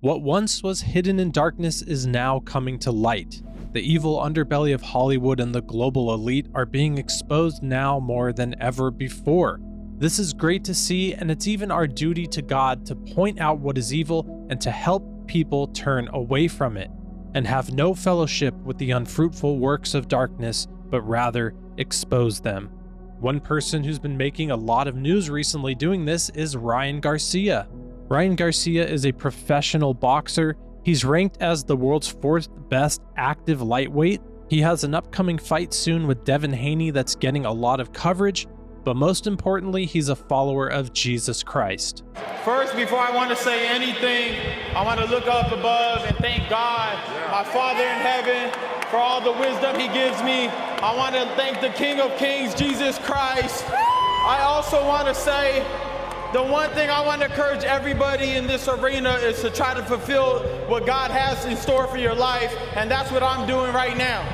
What once was hidden in darkness is now coming to light. The evil underbelly of Hollywood and the global elite are being exposed now more than ever before. This is great to see, and it's even our duty to God to point out what is evil and to help people turn away from it, and have no fellowship with the unfruitful works of darkness, but rather expose them. One person who's been making a lot of news recently doing this is Ryan Garcia. Ryan Garcia is a professional boxer. He's ranked as the world's 4th best active lightweight. He has an upcoming fight soon with Devin Haney that's getting a lot of coverage, but most importantly, he's a follower of Jesus Christ. First, before I want to say anything, I want to look up above and thank God, my Father in heaven, for all the wisdom he gives me. I want to thank the King of Kings, Jesus Christ. I also want to say, the one thing I want to encourage everybody in this arena is to try to fulfill what God has in store for your life, and that's what I'm doing right now.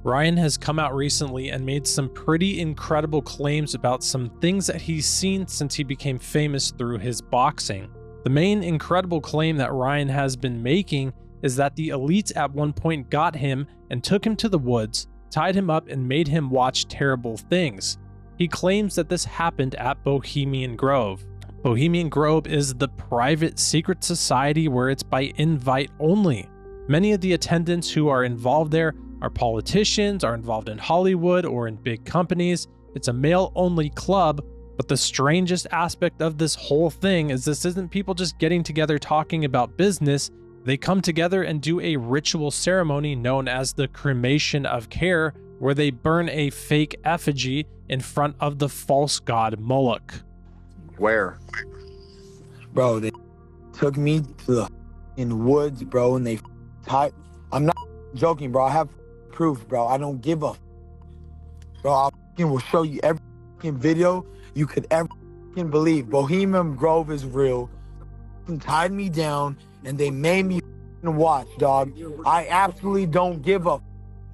Ryan has come out recently and made some pretty incredible claims about some things that he's seen since he became famous through his boxing. The main incredible claim that Ryan has been making is that the elites at one point got him and took him to the woods, tied him up, and made him watch terrible things. He claims that this happened at Bohemian Grove. Bohemian Grove is the private secret society where it's by invite only. Many of the attendants who are involved there are politicians, are involved in Hollywood or in big companies. It's a male-only club, but the strangest aspect of this whole thing is this isn't people just getting together talking about business. They come together and do a ritual ceremony known as the cremation of care, where they burn a fake effigy in front of the false god Moloch. Where? Bro, they took me to the woods, bro, and they tied. I'm not joking, bro. I have proof, bro. I don't give a bro. I will show you every video you could ever believe. Bohemian Grove is real. They tied me down and they made me watch, dog. I absolutely don't give a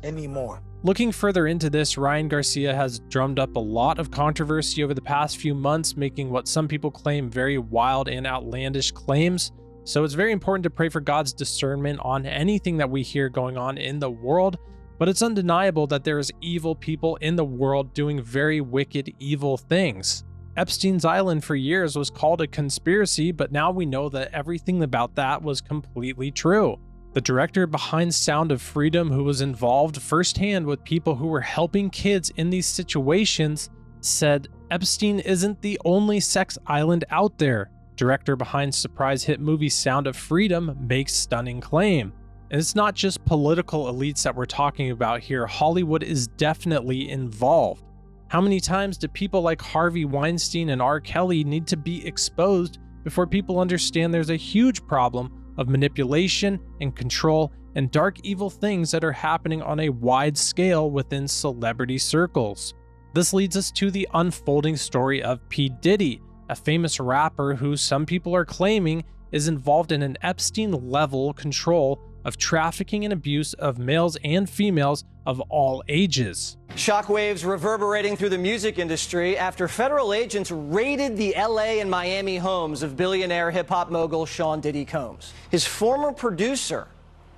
anymore. Looking further into this, Ryan Garcia has drummed up a lot of controversy over the past few months, making what some people claim very wild and outlandish claims. So it's very important to pray for God's discernment on anything that we hear going on in the world, but it's undeniable that there is evil people in the world doing very wicked, evil things. Epstein's Island for years was called a conspiracy, but now we know that everything about that was completely true. The director behind Sound of Freedom, who was involved firsthand with people who were helping kids in these situations, said Epstein isn't the only sex island out there. Director behind surprise hit movie Sound of Freedom makes stunning claim. And it's not just political elites that we're talking about here. Hollywood is definitely involved. How many times do people like Harvey Weinstein and R. Kelly need to be exposed before people understand there's a huge problem of manipulation and control and dark evil things that are happening on a wide scale within celebrity circles? This leads us to the unfolding story of P. Diddy, a famous rapper who some people are claiming is involved in an Epstein-level control of trafficking and abuse of males and females of all ages. Shockwaves reverberating through the music industry after federal agents raided the LA and Miami homes of billionaire hip-hop mogul Sean Diddy Combs. His former producer,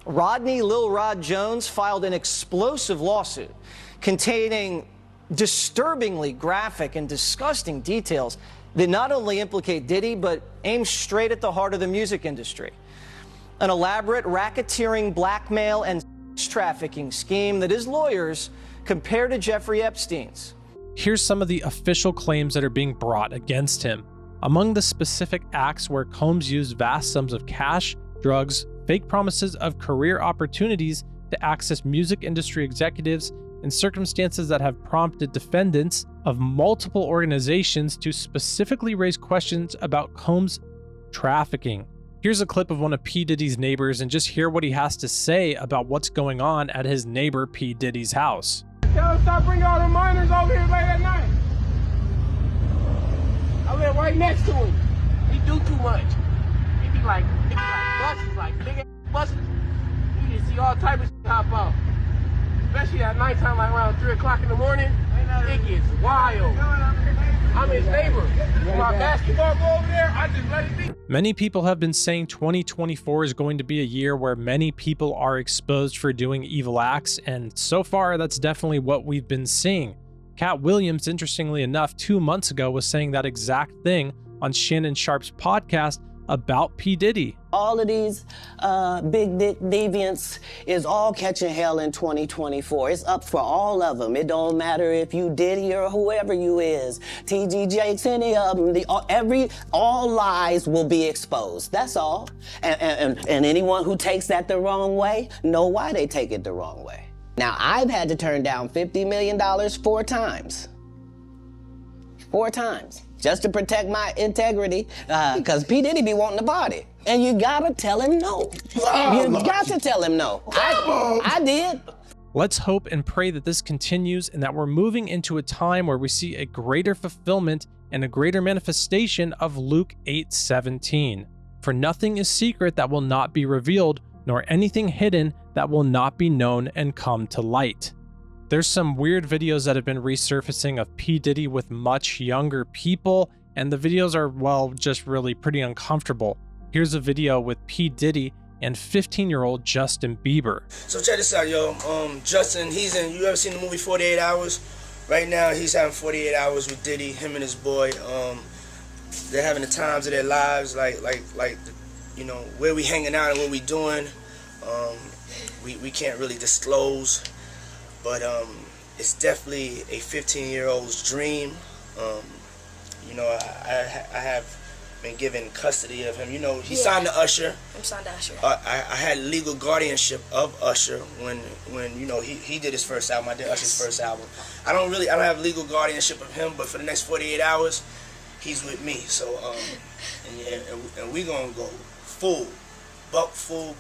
Rodney Lil Rod Jones, filed an explosive lawsuit containing disturbingly graphic and disgusting details that not only implicate Diddy, but aim straight at the heart of the music industry. An elaborate racketeering, blackmail, and trafficking scheme that his lawyers compare to Jeffrey Epstein's. Here's some of the official claims that are being brought against him. Among the specific acts where Combs used vast sums of cash, drugs, fake promises of career opportunities to access music industry executives, and circumstances that have prompted defendants of multiple organizations to specifically raise questions about Combs' trafficking. Here's a clip of one of P. Diddy's neighbors, and just hear what he has to say about what's going on at his neighbor P. Diddy's house. Tell him stop bringing all the minors over here late at night. I live right next to him. He do too much. He be like buses, like big ass buses. You can see all type of shit hop out. Especially at nighttime, like around 3 o'clock in the morning. It gets wild. I'm his neighbor. When my basketball go over there, I just let it be. Many people have been saying 2024 is going to be a year where many people are exposed for doing evil acts, and so far that's definitely what we've been seeing. Katt Williams, interestingly enough, 2 months ago was saying that exact thing on Shannon Sharpe's podcast about P. Diddy. All of these big dick deviants is all catching hell in 2024. It's up for all of them. It don't matter if you Diddy or whoever you is. TG Jakes, any of them. All lies will be exposed. That's all. And anyone who takes that the wrong way, know why they take it the wrong way. Now, I've had to turn down $50 million 4 times. 4 times. Just to protect my integrity, because P. Diddy be wanting to party. And you gotta tell him no. You got to tell him no. I did. Let's hope and pray that this continues and that we're moving into a time where we see a greater fulfillment and a greater manifestation of Luke 8:17. For nothing is secret that will not be revealed, nor anything hidden that will not be known and come to light. There's some weird videos that have been resurfacing of P. Diddy with much younger people, and the videos are, well, just really pretty uncomfortable. Here's a video with P. Diddy and 15-year-old Justin Bieber. So check this out, yo. Justin, you ever seen the movie 48 Hours? Right now, he's having 48 hours with Diddy, him and his boy. They're having the times of their lives, like, you know, where we hanging out and what we doing. We can't really disclose. But it's definitely a 15-year-old's dream. You know, I have been given custody of him. You know, he signed to Usher. I'm signed to Usher. I had legal guardianship of Usher when you know he did his first album. I did Usher's first album. I don't have legal guardianship of him, but for the next 48 hours, he's with me. So and we gonna go full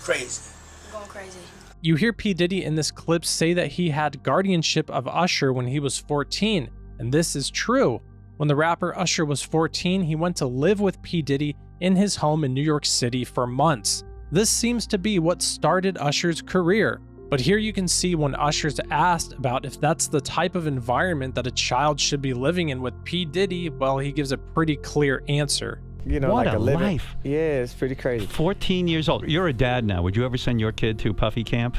crazy. I'm going crazy. You hear P. Diddy in this clip say that he had guardianship of Usher when he was 14, and this is true. When the rapper Usher was 14, he went to live with P. Diddy in his home in New York City for months. This seems to be what started Usher's career. But here you can see when Usher's asked about if that's the type of environment that a child should be living in with P. Diddy, well, he gives a pretty clear answer. You know, what like a life. Yeah, it's pretty crazy. 14 years old. You're a dad now. Would you ever send your kid to Puffy camp?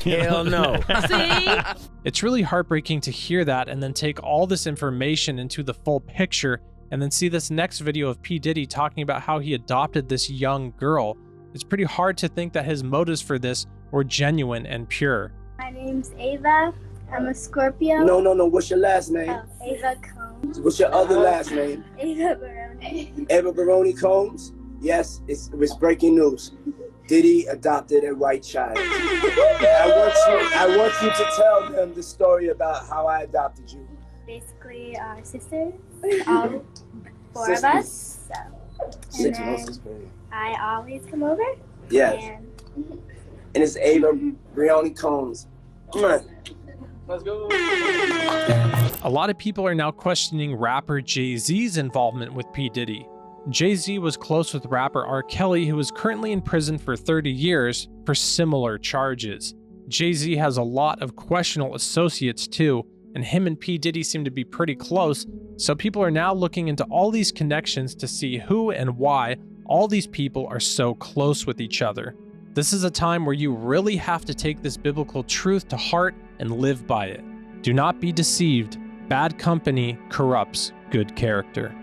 Hell no. See? It's really heartbreaking to hear that and then take all this information into the full picture and then see this next video of P. Diddy talking about how he adopted this young girl. It's pretty hard to think that his motives for this were genuine and pure. My name's Ava. I'm a Scorpio. No. What's your last name? Oh, Ava Combs. What's your other last name? Ava Baroni. Eva Baroni Combs? Yes, it's breaking news. Diddy adopted a white child. I want you to tell them the story about how I adopted you. Basically, our sisters. All 4 of us. So. 6 and months, then baby. I always come over. Yes. And it's Ava Baroni Combs. Come on. Let's go. A lot of people are now questioning rapper Jay-Z's involvement with P. Diddy. Jay-Z was close with rapper R. Kelly, who is currently in prison for 30 years for similar charges. Jay-Z has a lot of questionable associates too, and him and P. Diddy seem to be pretty close, so people are now looking into all these connections to see who and why all these people are so close with each other. This is a time where you really have to take this biblical truth to heart and live by it. Do not be deceived. Bad company corrupts good character.